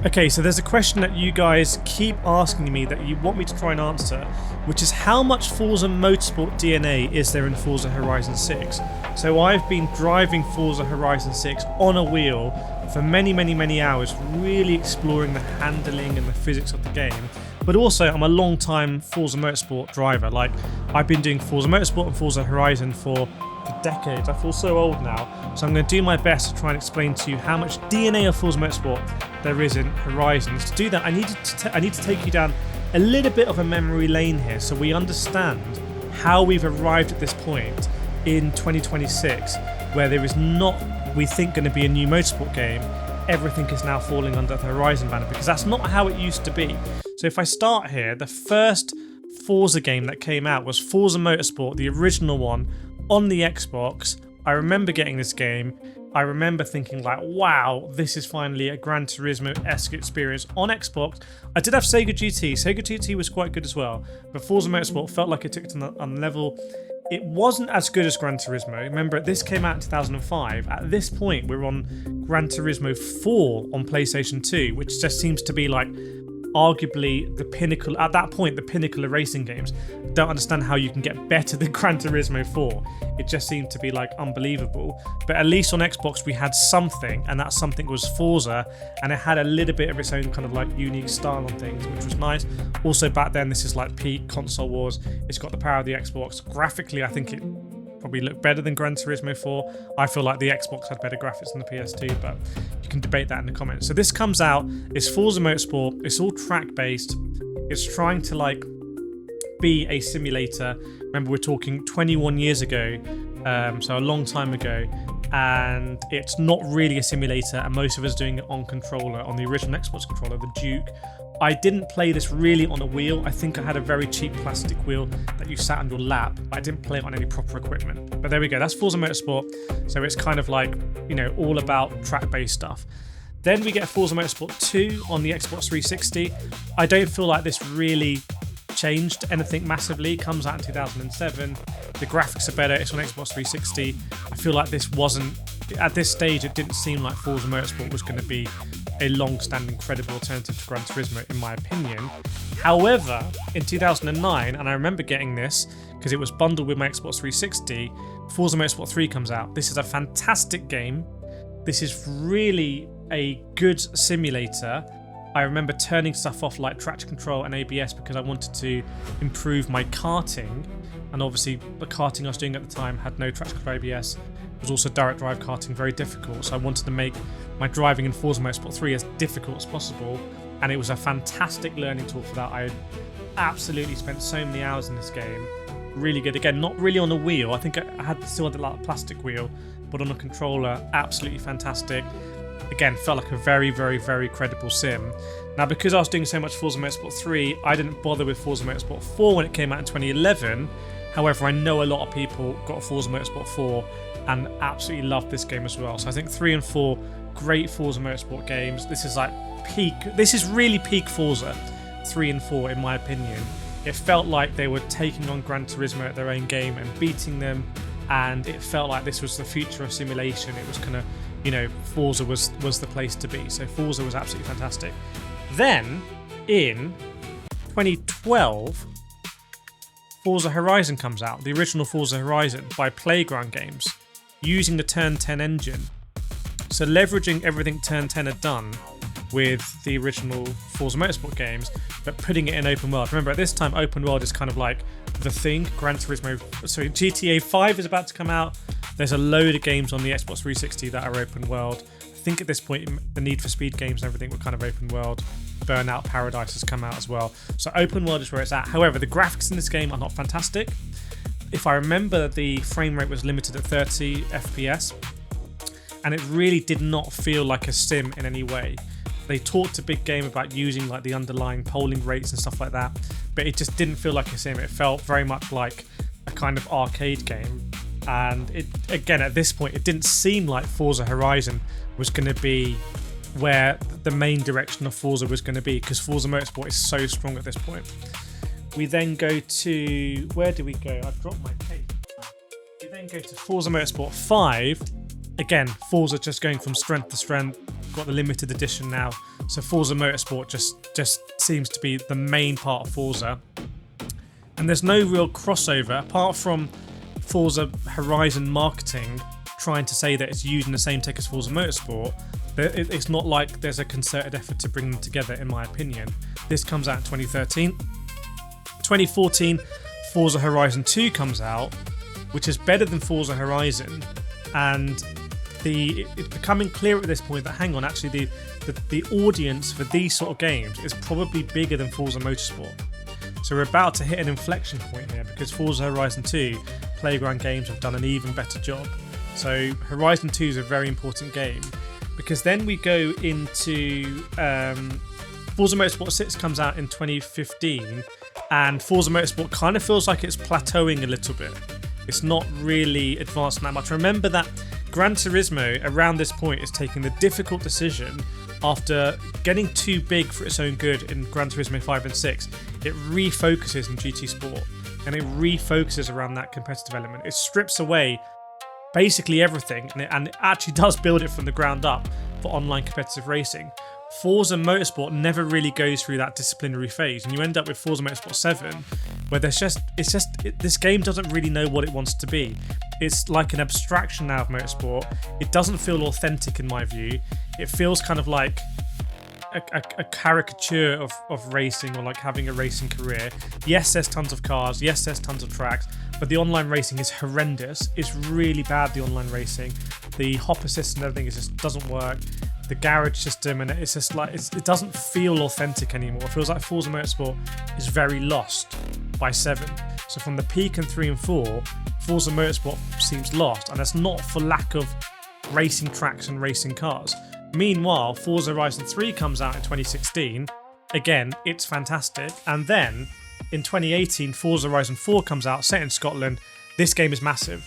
Okay, so there's a question that you guys keep asking me that you want me to try and answer, which is how much Forza Motorsport DNA is there in Forza Horizon 6? So I've been driving Forza Horizon 6 on a wheel for many hours, really exploring the handling and the physics of the game. But also, I'm a long-time Forza Motorsport driver. Like, I've been doing Forza Motorsport and Forza Horizon for decades. I feel so old now, so I'm going to do my best to try and explain to you how much DNA of Forza Motorsport there is in Horizons. To do that, I need to take you down a little bit of a memory lane here, so we understand how we've arrived at this point in 2026, where there is not, we think, going to be a new motorsport game. Everything is now falling under the Horizon banner, because that's not how it used to be. So if I start here, the first Forza game that came out was Forza Motorsport, the original one, on the Xbox. I remember getting this game. I remember thinking like, wow, this is finally a Gran Turismo-esque experience on Xbox. I did have Sega GT. Sega GT was quite good as well, but Forza Motorsport felt like it took it to a level. It wasn't as good as Gran Turismo. Remember, this came out in 2005. At this point, we're on Gran Turismo 4 on PlayStation 2, which just seems to be like arguably the pinnacle, at that point, the pinnacle of racing games. Don't understand how you can get better than Gran Turismo 4. It just seemed to be like unbelievable. But at least on Xbox we had something, and that something was Forza, and it had a little bit of its own kind of like unique style on things, which was nice. Also back then, this is like peak console wars. It's got the power of the Xbox. Graphically, I think it probably looked better than Gran Turismo 4. I feel like the Xbox had better graphics than the PS2, but you can debate that in the comments. So this comes out, it's Forza Motorsport, it's all track based, it's trying to like be a simulator. Remember, we're talking 21 years ago, so a long time ago, and it's not really a simulator, and most of us are doing it on controller, on the original Xbox controller, the Duke. I didn't play this really on a wheel. I think I had a very cheap plastic wheel that you sat on your lap. I didn't play it on any proper equipment. But there we go, that's Forza Motorsport. So it's kind of like, you know, all about track-based stuff. Then we get Forza Motorsport 2 on the Xbox 360. I don't feel like this really changed anything massively. It comes out in 2007. The graphics are better. It's on Xbox 360. I feel like this wasn't, at this stage, it didn't seem like Forza Motorsport was going to be a long-standing, credible alternative to Gran Turismo, in my opinion. However, in 2009, and I remember getting this because it was bundled with my Xbox 360, Forza Motorsport 3 comes out. This is a fantastic game. This is really a good simulator. I remember turning stuff off like traction control and ABS because I wanted to improve my karting, and obviously the karting I was doing at the time had no traction control ABS. It was also direct drive karting, very difficult, so I wanted to make my driving in Forza Motorsport 3 as difficult as possible, and it was a fantastic learning tool for that. I had absolutely spent so many hours in this game. Really good. Again, not really on a wheel. I think I still had like a plastic wheel, but on a controller, absolutely fantastic. Again, felt like a very credible sim. Now, because I was doing so much Forza Motorsport 3, I didn't bother with Forza Motorsport 4 when it came out in 2011. However, I know a lot of people got Forza Motorsport 4 and absolutely loved this game as well. So I think 3 and 4, great Forza Motorsport games. This is like peak, this is really peak Forza, 3 and 4 in my opinion. It felt like they were taking on Gran Turismo at their own game and beating them, and it felt like this was the future of simulation. It was kind of, you know, Forza was the place to be. So Forza was absolutely fantastic. Then, in 2012, Forza Horizon comes out, the original Forza Horizon by Playground Games, using the Turn 10 engine. So leveraging everything Turn 10 had done with the original Forza Motorsport games, but putting it in open world. Remember, at this time, open world is kind of like the thing. Gran Turismo, sorry, GTA 5 is about to come out. There's a load of games on the Xbox 360 that are open world. I think at this point, the Need for Speed games and everything were kind of open world. Burnout Paradise has come out as well. So open world is where it's at. However, the graphics in this game are not fantastic. If I remember, the frame rate was limited at 30 FPS, and it really did not feel like a sim in any way. They talked a big game about using like the underlying polling rates and stuff like that, but it just didn't feel like a sim. It felt very much like a kind of arcade game. And it, again, at this point, it didn't seem like Forza Horizon was going to be where the main direction of Forza was going to be, because Forza Motorsport is so strong at this point. We then go to, where do we go? I've dropped my tape. We then go to Forza Motorsport 5. Again, Forza just going from strength to strength. got the limited edition now, so Forza Motorsport just seems to be the main part of Forza. And there's no real crossover apart from Forza Horizon marketing trying to say that it's using the same tech as Forza Motorsport. It's not like there's a concerted effort to bring them together, in my opinion. This comes out in 2013. 2014, Forza Horizon 2 comes out, which is better than Forza Horizon, and it's becoming clear at this point that, hang on, actually the audience for these sort of games is probably bigger than Forza Motorsport. So we're about to hit an inflection point here, because Forza Horizon 2 Playground Games have done an even better job. So Horizon 2 is a very important game, because then we go into Forza Motorsport 6 comes out in 2015, and Forza Motorsport kind of feels like it's plateauing a little bit. It's not really advancing that much. Remember that Gran Turismo around this point is taking the difficult decision, after getting too big for its own good in Gran Turismo 5 and 6, it refocuses in GT Sport, and it refocuses around that competitive element. It strips away basically everything, and it actually does build it from the ground up for online competitive racing. Forza Motorsport never really goes through that disciplinary phase, and you end up with Forza Motorsport 7, where this game doesn't really know what it wants to be. It's like an abstraction now of motorsport. It doesn't feel authentic in my view. It feels kind of like a caricature of racing, or like having a racing career. Yes, there's tons of cars, yes, there's tons of tracks, but the online racing is horrendous. It's really bad, the online racing. The hopper system and everything just doesn't work. The garage system, and it's just like it doesn't feel authentic anymore. It feels like Forza Motorsport is very lost by 7. So from the peak in 3 and 4, Forza Motorsport seems lost, and that's not for lack of racing tracks and racing cars. Meanwhile, Forza Horizon 3 comes out in 2016. Again, it's fantastic. And then in 2018, Forza Horizon 4 comes out, set in Scotland. This game is massive.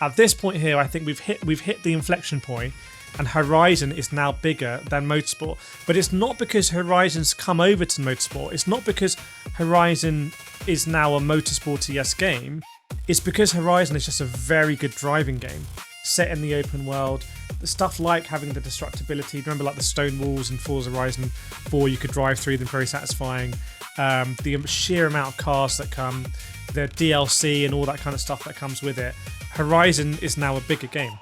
At this point here, I think we've hit the inflection point, and Horizon is now bigger than Motorsport. But it's not because Horizon's come over to Motorsport. It's not because Horizon is now a Motorsporty-esque game. It's because Horizon is just a very good driving game, set in the open world. The stuff like having the destructibility, remember like the stone walls in Forza Horizon 4, you could drive through them, very satisfying. The sheer amount of cars that come, the DLC and all that kind of stuff that comes with it. Horizon is now a bigger game.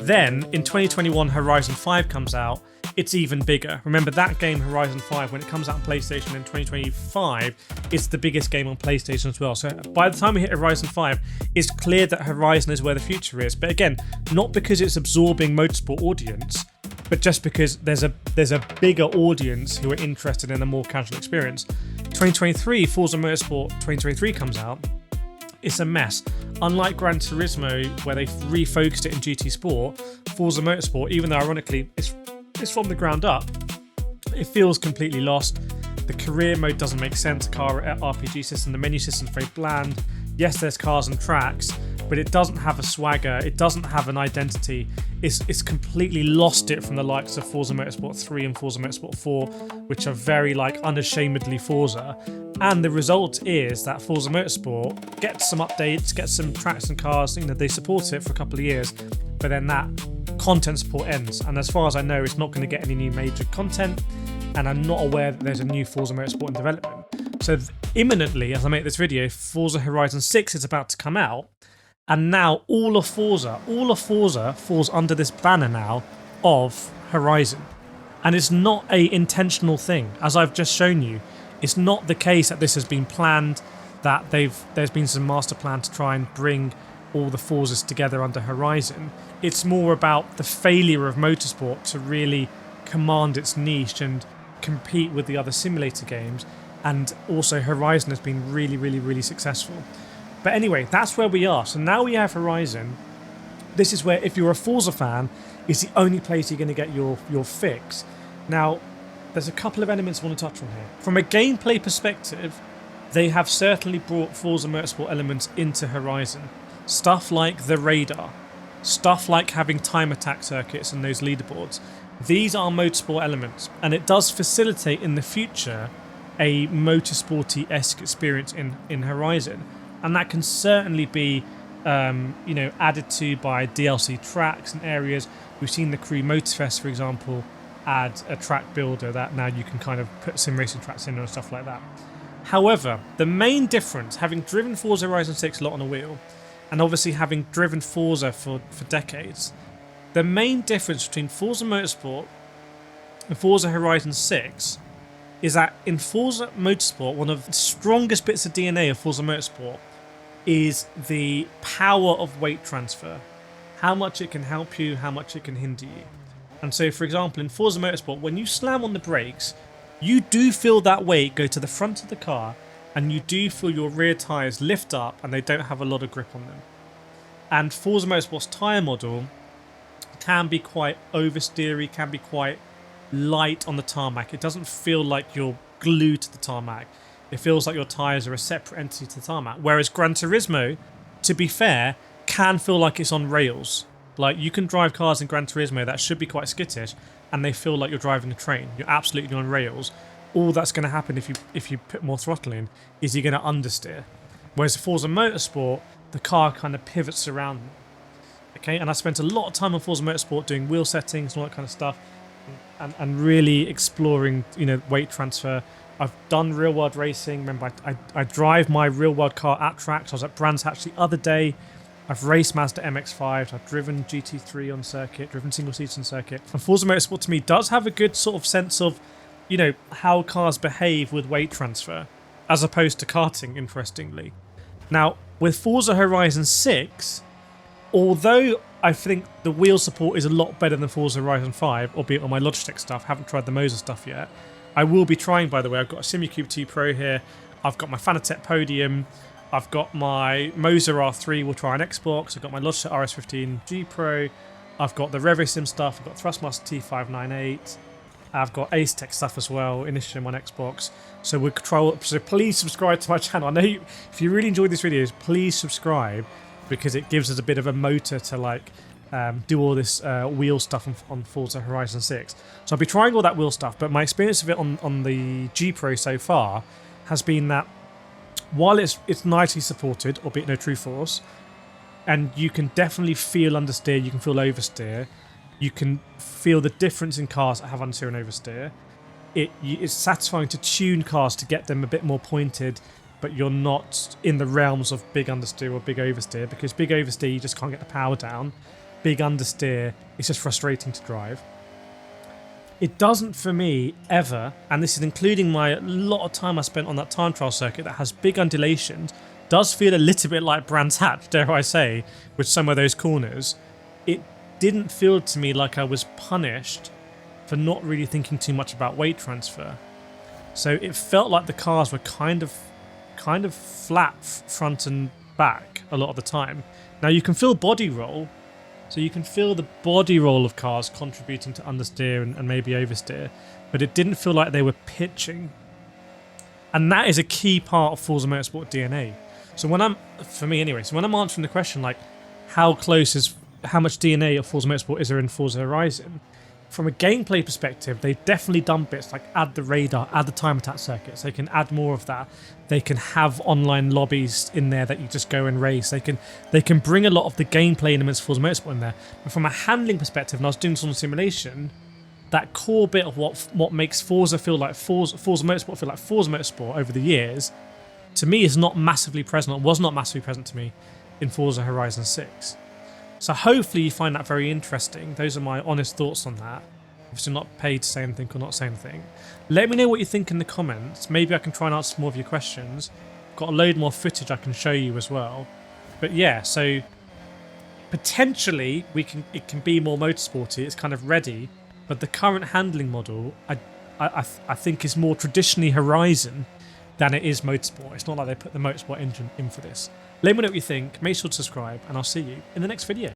Then in 2021, Horizon 5 comes out. It's even bigger. Remember that game, Horizon 5, when it comes out on PlayStation in 2025, it's the biggest game on PlayStation as well. So by the time we hit Horizon 5, it's clear that Horizon is where the future is. But again, not because it's absorbing Motorsport audience, but just because there's a bigger audience who are interested in a more casual experience. 2023, Forza Motorsport 2023 comes out. It's a mess. Unlike Gran Turismo, where they've refocused it in GT Sport, Forza Motorsport, even though ironically it's from the ground up, it feels completely lost. The career mode doesn't make sense. Car RPG system, the menu system is very bland. Yes, there's cars and tracks, but it doesn't have a swagger. It doesn't have an identity. It's completely lost it from the likes of Forza Motorsport 3 and Forza Motorsport 4, which are very like unashamedly Forza. And the result is that Forza Motorsport gets some updates, gets some tracks and cars. You know, they support it for a couple of years, but then that content support ends. And as far as I know, it's not going to get any new major content. And I'm not aware that there's a new Forza Motorsport in development. So imminently, as I make this video, Forza Horizon 6 is about to come out. And now all of Forza falls under this banner now of Horizon. And it's not a intentional thing, as I've just shown you. It's not the case that this has been planned, that there's been some master plan to try and bring all the Forzas together under Horizon. It's more about the failure of Motorsport to really command its niche and compete with the other simulator games. And also Horizon has been really, really, really successful. But anyway, that's where we are. So now we have Horizon. This is where, if you're a Forza fan, it's the only place you're going to get your fix. Now, there's a couple of elements I want to touch on here. From a gameplay perspective, they have certainly brought Forza Motorsport elements into Horizon. Stuff like the radar. Stuff like having time attack circuits and those leaderboards. These are Motorsport elements, and it does facilitate in the future a Motorsporty-esque experience in Horizon. And that can certainly be you know, added to by DLC tracks and areas. We've seen the Crew Motorfest, for example, add a track builder that now you can kind of put sim racing tracks in and stuff like that. However, the main difference, having driven Forza Horizon 6 a lot on a wheel, and obviously having driven Forza for decades, the main difference between Forza Motorsport and Forza Horizon 6 is that in Forza Motorsport, one of the strongest bits of DNA of Forza Motorsport is the power of weight transfer. How much it can help you, how much it can hinder you. And so, for example, in Forza Motorsport, when you slam on the brakes, you do feel that weight go to the front of the car, and you do feel your rear tyres lift up and they don't have a lot of grip on them. And Forza Motorsport's tyre model can be quite oversteery, can be quite light on the tarmac. It doesn't feel like you're glued to the tarmac. It feels like your tyres are a separate entity to the tarmac. Whereas Gran Turismo, to be fair, can feel like it's on rails. Like, you can drive cars in Gran Turismo that should be quite skittish, and they feel like you're driving a train. You're absolutely on rails. All that's going to happen if you put more throttle in is you're going to understeer. Whereas Forza Motorsport, the car kind of pivots around. Okay, and I spent a lot of time on Forza Motorsport doing wheel settings and all that kind of stuff, and really exploring, you know, weight transfer. I've done real world racing. Remember, I drive my real world car at tracks. I was at Brands Hatch the other day. I've raced Mazda MX-5s, I've driven GT3 on circuit, driven single seats on circuit. And Forza Motorsport to me does have a good sort of sense of, you know, how cars behave with weight transfer, as opposed to karting, interestingly. Now, with Forza Horizon 6, although I think the wheel support is a lot better than Forza Horizon 5, albeit on my Logitech stuff, haven't tried the MOZA stuff yet. I will be trying, by the way. I've got a SIMUCUBE 2 Pro here, I've got my Fanatec Podium, I've got my MOZA R3, we'll try on Xbox. I've got my Logitech RS15 G Pro. I've got the REVOSIM stuff. I've got THRUSTMASTER T598. I've got ASETEK stuff as well, Initium on Xbox. So we'll control. So please subscribe to my channel. I know if you really enjoy these videos, please subscribe, because it gives us a bit of a motor to like do all this wheel stuff on Forza Horizon 6. So I'll be trying all that wheel stuff, but my experience of it on the G Pro so far has been that while it's nicely supported, albeit no true force, and you can definitely feel understeer, you can feel oversteer, you can feel the difference in cars that have understeer and oversteer. It's satisfying to tune cars to get them a bit more pointed, but you're not in the realms of big understeer or big oversteer, because big oversteer you just can't get the power down. Big understeer, it's just frustrating to drive. It doesn't for me ever, and this is including my lot of time I spent on that time trial circuit that has big undulations, does feel a little bit like Brands Hatch, dare I say, with some of those corners. It didn't feel to me like I was punished for not really thinking too much about weight transfer. So it felt like the cars were kind of flat front and back a lot of the time. Now you can feel body roll. So you can feel the body roll of cars contributing to understeer and maybe oversteer, but it didn't feel like they were pitching. And that is a key part of Forza Motorsport DNA. So when I'm answering the question like how much DNA of Forza Motorsport is there in Forza Horizon, from a gameplay perspective, they've definitely done bits like add the radar, add the time attack circuits. They can add more of that. They can have online lobbies in there that you just go and race. They can bring a lot of the gameplay elements of Forza Motorsport in there. But from a handling perspective, and I was doing this on simulation, that core bit of what makes Forza Motorsport feel like Forza Motorsport over the years, to me is not massively present, or was not massively present to me in Forza Horizon 6. So hopefully you find that very interesting. Those are my honest thoughts on that. Obviously not paid to say anything or not say anything. Let me know what you think in the comments. Maybe I can try and answer more of your questions. Got a load more footage I can show you as well. But yeah, so potentially it can be more motorsporty. It's kind of ready, but the current handling model I think is more traditionally Horizon than it is motorsport. It's not like they put the motorsport engine in for this. Let me know what you think, make sure to subscribe, and I'll see you in the next video.